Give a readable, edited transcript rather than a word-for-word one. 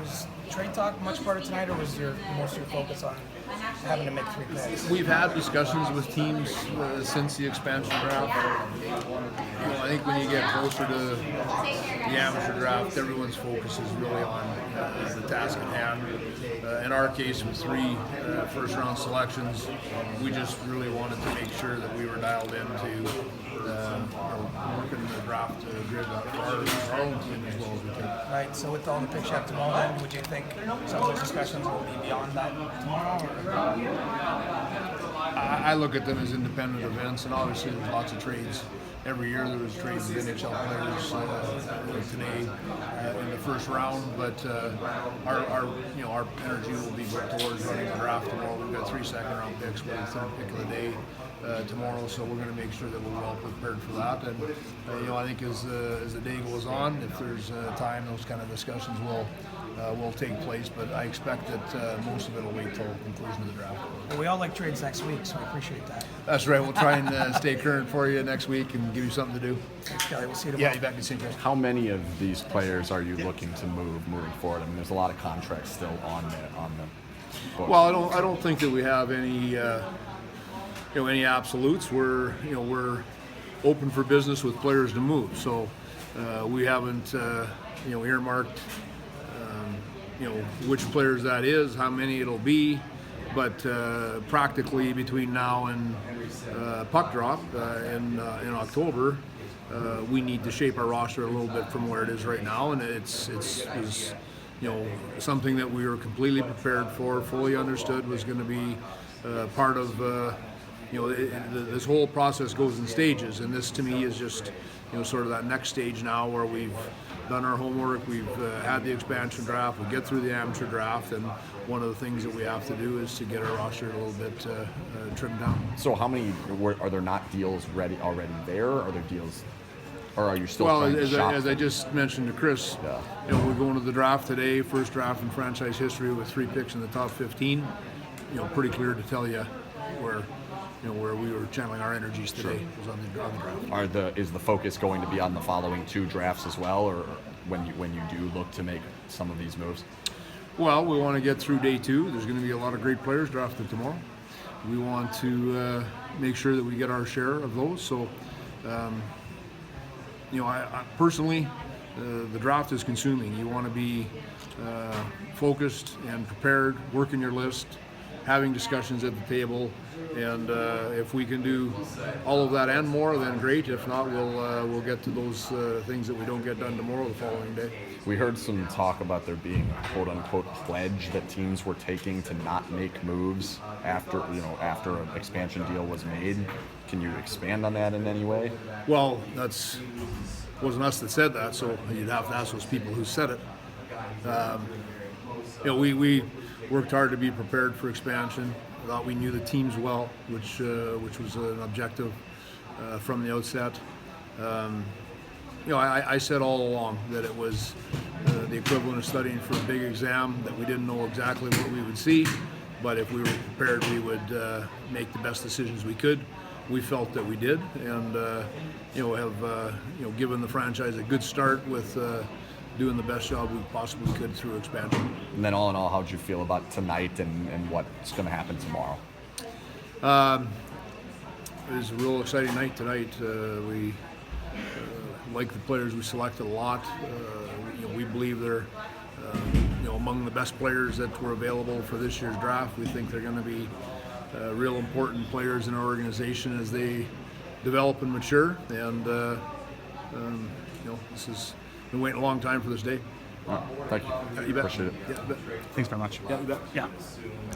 Was trade talk much part of tonight, or was most of your focus on having to make 3 picks? We've had discussions with teams since the expansion draft. I think when you get closer to the amateur draft, everyone's focus is really on the task at hand. In our case, with 3 first-round selections, we just really wanted to make sure that we were dialed into working the draft grid for our own team as well as we can. Right. So with all the picks you have tomorrow, then would you think some of those discussions will be beyond that tomorrow? I look at them as independent events, and obviously there's lots of trades. Every year there was trades of NHL players today in the first round, but our energy will be towards running the draft tomorrow. We've got 3 second-round picks with the third pick of the day tomorrow, so we're going to make sure that we're well prepared for that. And I think as the day goes on, if there's time, those kind of discussions will take place. But I expect that most of it will wait till the conclusion of the draft. Well, we all like trades next week, so I appreciate that. That's right. We'll try and stay current for you next week and give you something to do. Thanks, Kelly. We'll see you tomorrow. Yeah, you bet. Good seeing you. How many of these players are you looking to moving forward? I mean, there's a lot of contracts still on the books. Well, I don't think that we have any any absolutes. We're open for business with players to move. So we haven't earmarked which players that is, how many it'll be, but practically between now and puck drop in October, we need to shape our roster a little bit from where it is right now, and it's something that we were completely prepared for, fully understood was going to be part of this whole process goes in stages, and this to me is just sort of that next stage now where we've done our homework, we've had the expansion draft, we get through the amateur draft, and one of the things that we have to do is to get our roster a little bit trimmed down. So how many, are there not deals already there? Are there deals, or are you still trying to shop as I just mentioned to Chris, we're going to the draft today, first draft in franchise history with 3 picks in the top 15. Pretty clear to tell you where we were channeling our energies today was on the draft. Is the focus going to be on the following 2 drafts as well, or when you do look to make some of these moves? Well, we want to get through day 2. There's going to be a lot of great players drafted tomorrow. We want to make sure that we get our share of those. So, I personally, the draft is consuming. You want to be focused and prepared, working your list, having discussions at the table, and if we can do all of that and more, then great. If not, we'll get to those things that we don't get done tomorrow the following day. We heard some talk about there being a quote-unquote pledge that teams were taking to not make moves after an expansion deal was made. Can you expand on that in any way? Well, wasn't us that said that, so you'd have to ask those people who said it. We worked hard to be prepared for expansion. I thought we knew the teams well, which was an objective from the outset. I said all along that it was the equivalent of studying for a big exam, that we didn't know exactly what we would see, but if we were prepared, we would make the best decisions we could. We felt that we did, and have given the franchise a good start with doing the best job we possibly could through expansion. And then all in all, how'd you feel about tonight and what's going to happen tomorrow? It was a real exciting night tonight. We like the players we selected a lot. We believe they're among the best players that were available for this year's draft. We think they're going to be real important players in our organization as they develop and mature. And this has been waiting a long time for this day. Thank you. You bet. Appreciate it. Yeah, you bet. Thanks very much. Yeah, you bet. Yeah.